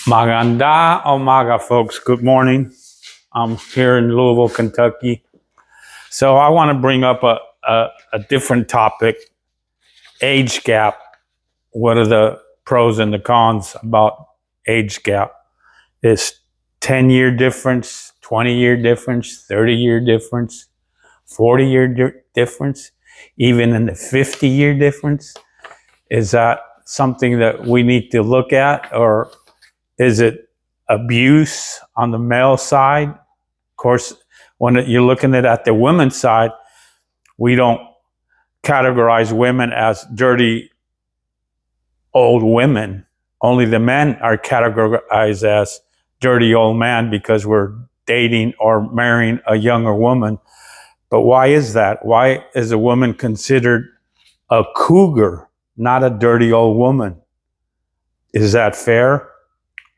Maganda Omaga, folks. Good morning. I'm here in Louisville, Kentucky. So I want to bring up a different topic, age gap. What are the pros and the cons about age gap? Is 10-year difference, 20-year difference, 30-year difference, 40-year difference, even in the 50-year difference? Is that something that we need to look at, or is it abuse on the male side? Of course, when you're looking at the women's side, we don't categorize women as dirty old women. Only the men are categorized as dirty old man because we're dating or marrying a younger woman. But why is that? Why is a woman considered a cougar, not a dirty old woman? Is that fair?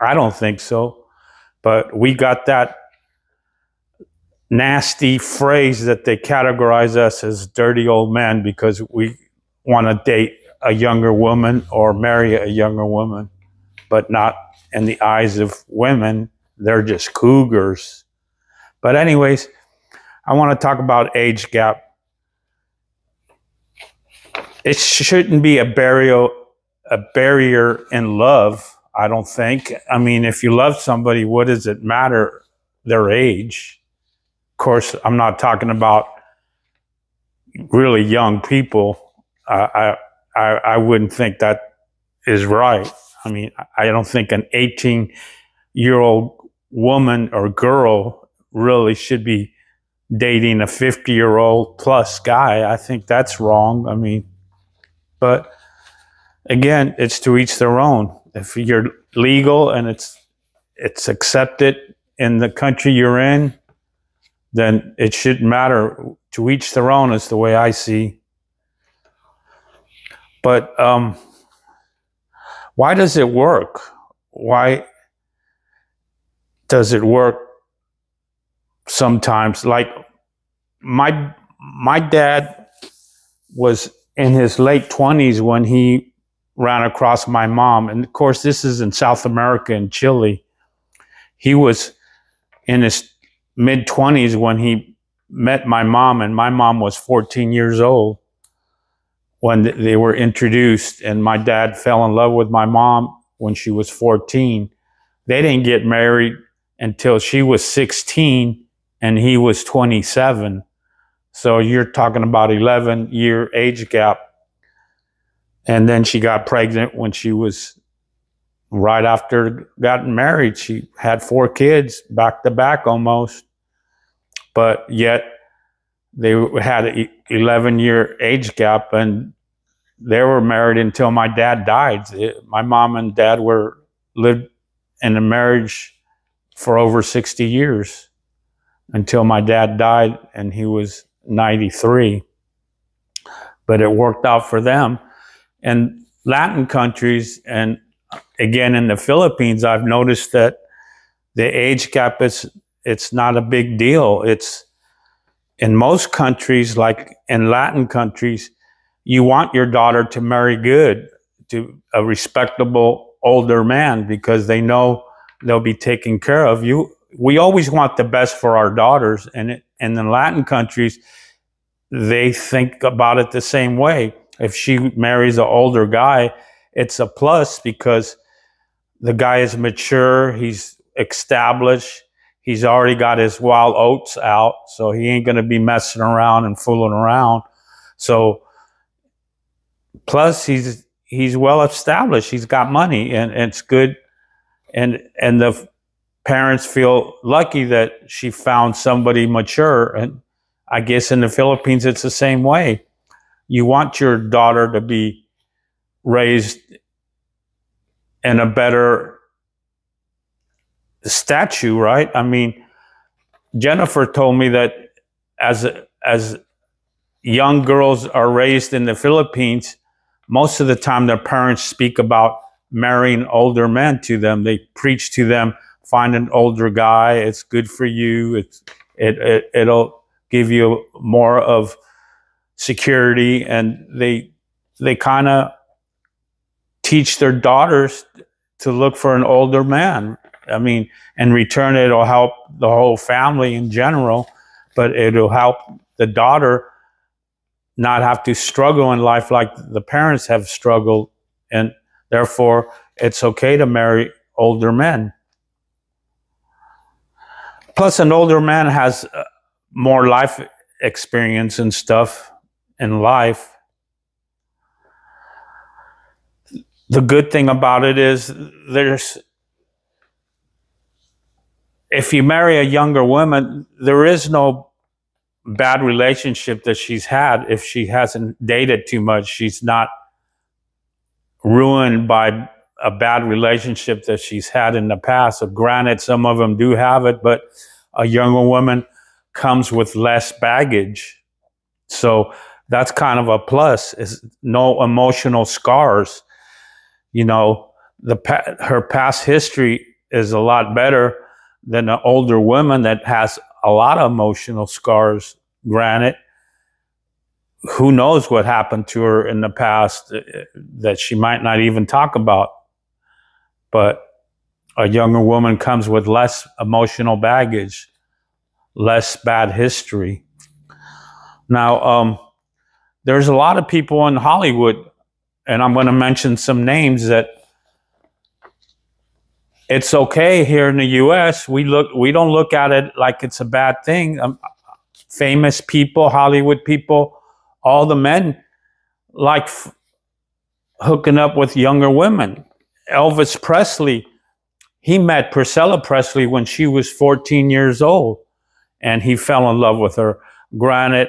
I don't think so. But we got that nasty phrase that they categorize us as dirty old men because we want to date a younger woman or marry a younger woman, but not in the eyes of women. They're just cougars. But anyways, I want to talk about age gap. It shouldn't be a barrier in love, I don't think. I mean, if you love somebody, what does it matter their age? Of course, I'm not talking about really young people. I wouldn't think that is right. I mean, I don't think an 18-year-old woman or girl really should be dating a 50-year-old plus guy. I think that's wrong. I mean, but again, it's to each their own. If you're legal and it's accepted in the country you're in, then it shouldn't matter. To each their own is the way I see. But why does it work? Why does it work sometimes? Like my dad was in his late 20s when he ran across my mom. And of course, this is in South America, in Chile. He was in his mid-20s when he met my mom, and my mom was 14 years old when they were introduced. And my dad fell in love with my mom when she was 14. They didn't get married until she was 16 and he was 27. So you're talking about 11-year age gap. And then she got pregnant when she was right after getting married. She had 4 kids back to back almost. But yet they had an 11-year age gap, and they were married until my dad died. My mom and dad lived in a marriage for over 60 years until my dad died, and he was 93. But it worked out for them. And Latin countries, and again in the Philippines, I've noticed that the age gap it's not a big deal. It's in most countries, like in Latin countries, you want your daughter to marry good, to a respectable older man, because they know they'll be taken care of. We always want the best for our daughters, and in the Latin countries, they think about it the same way. If she marries an older guy, it's a plus because the guy is mature, he's established, he's already got his wild oats out, so he ain't going to be messing around and fooling around. So plus he's well established, he's got money, and it's good, and the parents feel lucky that she found somebody mature. And I guess in the Philippines it's the same way. You want your daughter to be raised in a better statue, right? I mean, Jennifer told me that as young girls are raised in the Philippines, most of the time their parents speak about marrying older men to them. They preach to them, find an older guy, it's good for you, it'll give you more of security. And they kind of teach their daughters to look for an older man. I mean, in return, it'll help the whole family in general, but it'll help the daughter not have to struggle in life like the parents have struggled. And therefore, it's okay to marry older men. Plus, an older man has more life experience and stuff in life. The good thing about it is if you marry a younger woman, there is no bad relationship that she's had. If she hasn't dated too much, she's not ruined by a bad relationship that she's had in the past. So granted, some of them do have it, but a younger woman comes with less baggage. So that's kind of a plus, is no emotional scars. You know, her past history is a lot better than an older woman that has a lot of emotional scars. Granted, who knows what happened to her in the past that she might not even talk about. But a younger woman comes with less emotional baggage, less bad history. Now, there's a lot of people in Hollywood, and I'm going to mention some names, that it's okay here in the U.S. We don't look at it like it's a bad thing. Famous people, Hollywood people, all the men like hooking up with younger women. Elvis Presley, he met Priscilla Presley when she was 14 years old, and he fell in love with her. Granted,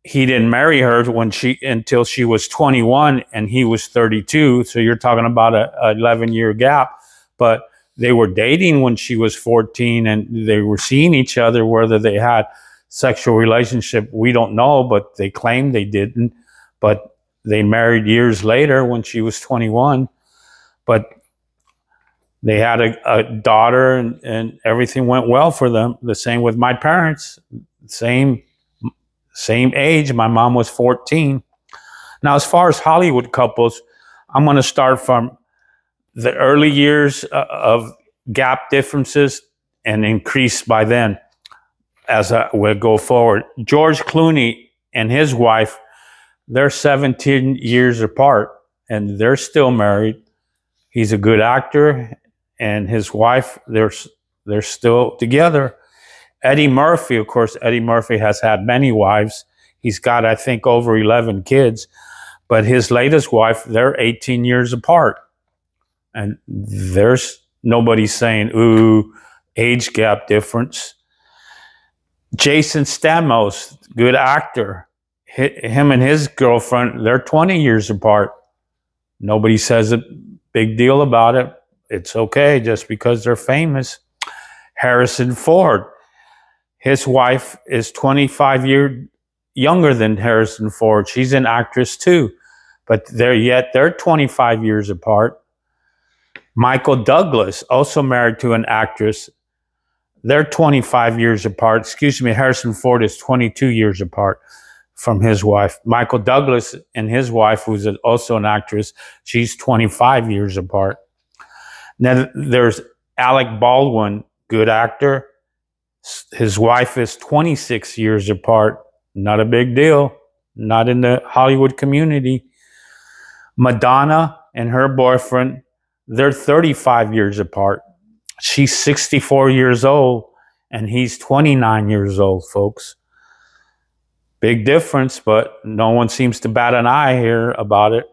he didn't marry her until she was 21 and he was 32. So you're talking about a 11-year gap. But they were dating when she was 14, and they were seeing each other. Whether they had sexual relationship, we don't know, but they claimed they didn't. But they married years later when she was 21. But they had a daughter, and everything went well for them. The same with my parents. Same age. My mom was 14. Now, as far as Hollywood couples, I'm going to start from the early years of gap differences and increase by then as we go forward. George Clooney and his wife, they're 17 years apart, and they're still married. He's a good actor, and his wife, they're still together. Eddie Murphy, of course, Eddie Murphy has had many wives. He's got, I think, over 11 kids. But his latest wife, they're 18 years apart. And there's nobody saying, ooh, age gap difference. Jason Stamos, good actor. Him and his girlfriend, they're 20 years apart. Nobody says a big deal about it. It's okay just because they're famous. Harrison Ford, his wife is 25 years younger than Harrison Ford. She's an actress too, but they're 25 years apart. Michael Douglas, also married to an actress. They're 25 years apart. Excuse me, Harrison Ford is 22 years apart from his wife. Michael Douglas and his wife, who's also an actress, she's 25 years apart. Then there's Alec Baldwin, good actor. His wife is 26 years apart. Not a big deal. Not in the Hollywood community. Madonna and her boyfriend, they're 35 years apart. She's 64 years old, and he's 29 years old, folks. Big difference, but no one seems to bat an eye here about it.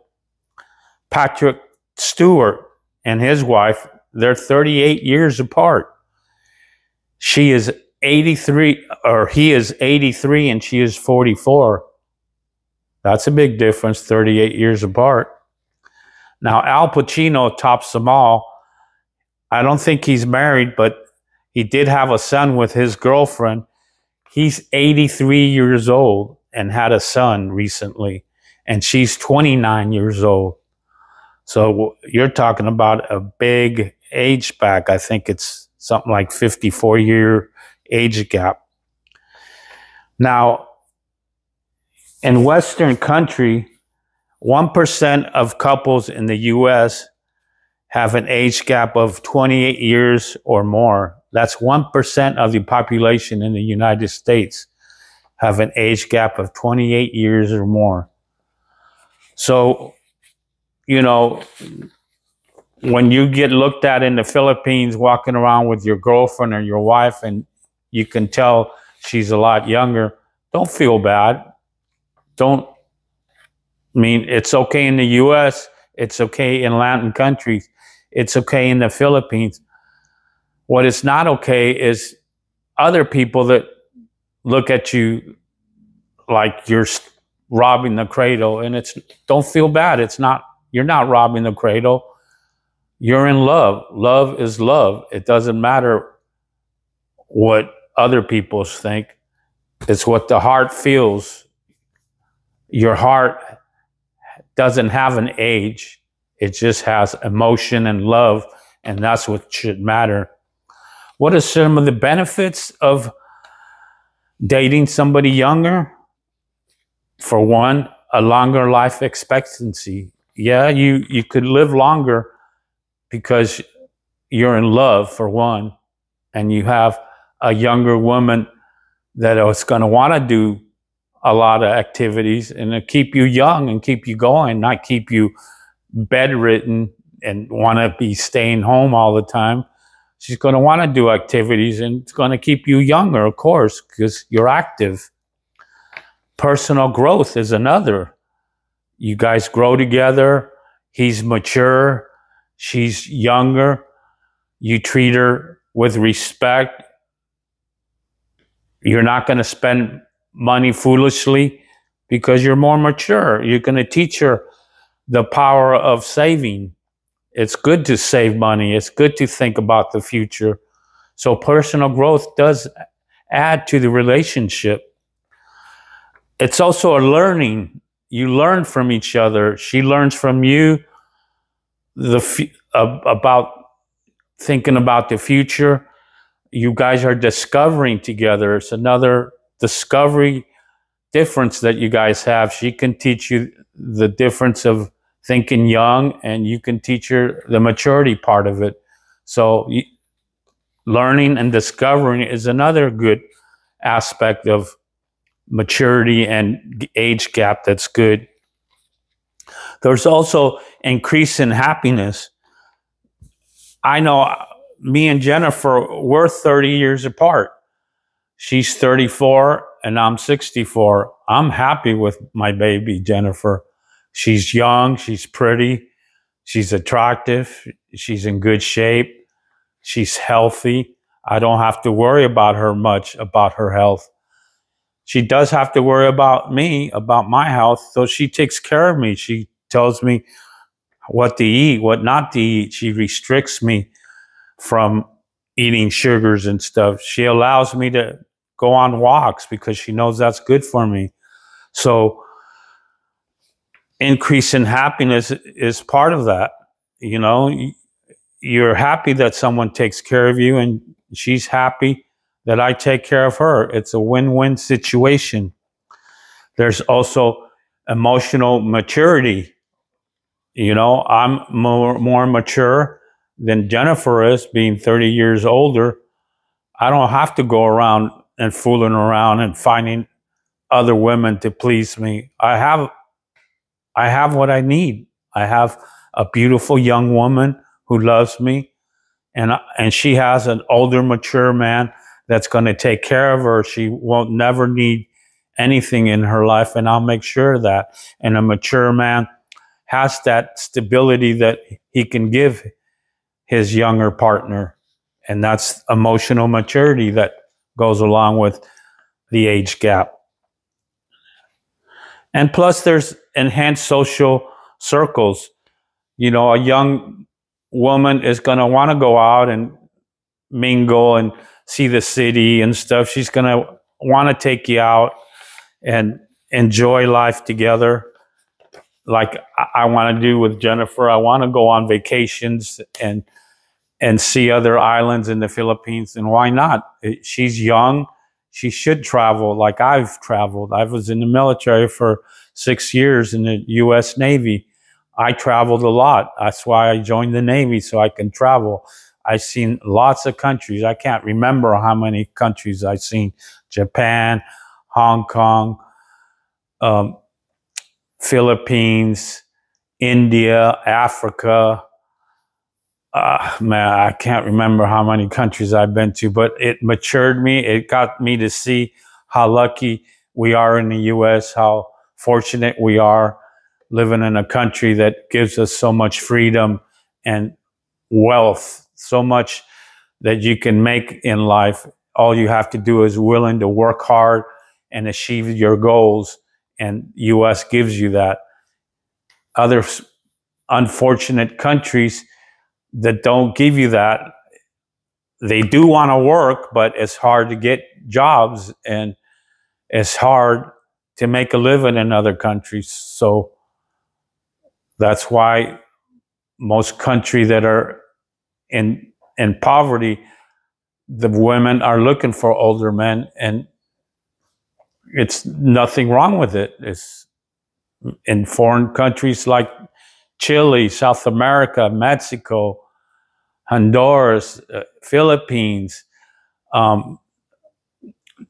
Patrick Stewart and his wife, they're 38 years apart. She is 83, or he is 83, and she is 44. That's a big difference, 38 years apart. Now, Al Pacino tops them all. I don't think he's married, but he did have a son with his girlfriend. He's 83 years old and had a son recently, and she's 29 years old. So you're talking about a big age back. I think it's something like 54-year age gap. Now, in Western country, 1% of couples in the U.S. have an age gap of 28 years or more. That's 1% of the population in the United States have an age gap of 28 years or more. So, you know, when you get looked at in the Philippines walking around with your girlfriend or your wife and you can tell she's a lot younger, don't feel bad. It's okay in the US, it's okay in Latin countries, it's okay in the Philippines. What is not okay is other people that look at you like you're robbing the cradle, and don't feel bad. You're not robbing the cradle. You're in love. Love is love. It doesn't matter what other people think. It's what the heart feels. Your heart doesn't have an age. It just has emotion and love, and that's what should matter. What are some of the benefits of dating somebody younger? For one, a longer life expectancy. Yeah, you could live longer because you're in love, for one, and you have a younger woman that is going to want to do a lot of activities and to keep you young and keep you going, not keep you bedridden and want to be staying home all the time. She's going to want to do activities, and it's going to keep you younger, of course, because you're active. Personal growth is another. You guys grow together. He's mature. She's younger. You treat her with respect. You're not going to spend money foolishly because you're more mature. You're going to teach her the power of saving. It's good to save money. It's good to think about the future. So personal growth does add to the relationship. It's also a learning. You learn from each other. She learns from you about thinking about the future. You guys are discovering together. It's another discovery difference that you guys have. She can teach you the difference of thinking young, and you can teach her the maturity part of it. So learning and discovering is another good aspect of maturity and age gap that's good. There's also increase in happiness. I know me and Jennifer, we're 30 years apart. She's 34 and I'm 64. I'm happy with my baby, Jennifer. She's young, she's pretty, she's attractive, she's in good shape, she's healthy. I don't have to worry about her much, about her health. She does have to worry about me, about my health, so she takes care of me. She tells me what to eat, what not to eat. She restricts me from eating sugars and stuff. She allows me to go on walks because she knows that's good for me. So increase in happiness is part of that. You know, you're happy that someone takes care of you, and she's happy that I take care of her. It's a win-win situation. There's also emotional maturity. You know, I'm more mature than Jennifer is, being 30 years older. I don't have to go around and fooling around and finding other women to please me. I have what I need. I have a beautiful young woman who loves me, and she has an older, mature man that's going to take care of her. She won't never need anything in her life, and I'll make sure of that. And a mature man has that stability that he can give his younger partner, and that's emotional maturity that goes along with the age gap. And plus, there's enhanced social circles. You know, a young woman is going to want to go out and mingle and see the city and stuff. She's going to want to take you out and enjoy life together, like I want to do with Jennifer. I want to go on vacations and see other islands in the Philippines. And why not? She's young. She should travel like I've traveled. I was in the military for 6 years in the U.S. Navy. I traveled a lot. That's why I joined the Navy, so I can travel. I've seen lots of countries. I can't remember how many countries I've seen. Japan, Hong Kong, Philippines, India, Africa. Man, I can't remember how many countries I've been to, but it matured me. It got me to see how lucky we are in the U.S., how fortunate we are living in a country that gives us so much freedom and wealth, so much that you can make in life. All you have to do is willing to work hard and achieve your goals, and U.S. gives you that. Other unfortunate countries that don't give you that, they do want to work, but it's hard to get jobs and it's hard to make a living in other countries. So that's why most countries that are in poverty, the women are looking for older men, and it's nothing wrong with it. It's in foreign countries like Chile, South America, Mexico, Honduras, Philippines,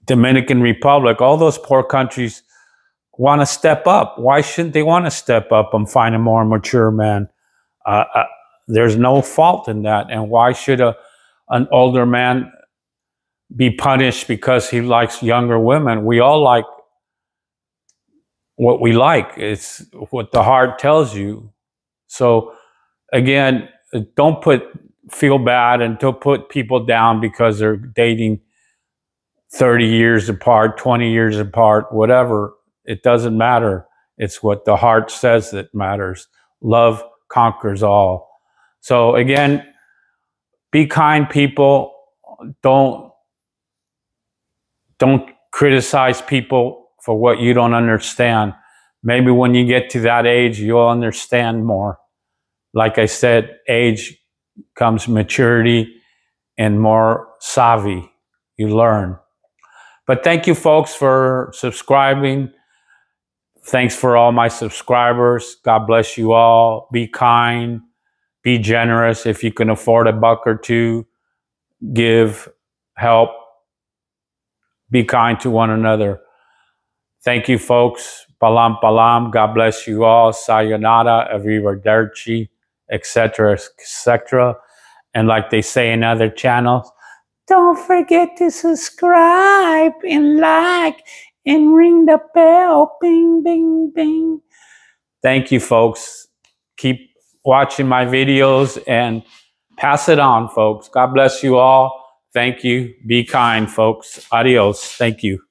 Dominican Republic, all those poor countries want to step up. Why shouldn't they want to step up and find a more mature man? There's no fault in that. And why should an older man be punished because he likes younger women? We all like what we like. It's what the heart tells you. So again, don't feel bad and don't put people down because they're dating 30 years apart, 20 years apart, whatever. It doesn't matter. It's what the heart says that matters. Love conquers all. So again, be kind, people. Don't criticize people for what you don't understand. Maybe when you get to that age, you'll understand more. Like I said, age comes maturity and more savvy. You learn. But thank you, folks, for subscribing. Thanks for all my subscribers. God bless you all. Be kind. Be generous. If you can afford a buck or two, give, help. Be kind to one another. Thank you, folks. Palam palam. God bless you all. Sayonara, arrivederci, etc., etc. And like they say in other channels, don't forget to subscribe and like and ring the bell. Bing, bing, bing. Thank you, folks. Keep watching my videos and pass it on, folks. God bless you all. Thank you. Be kind, folks. Adios. Thank you.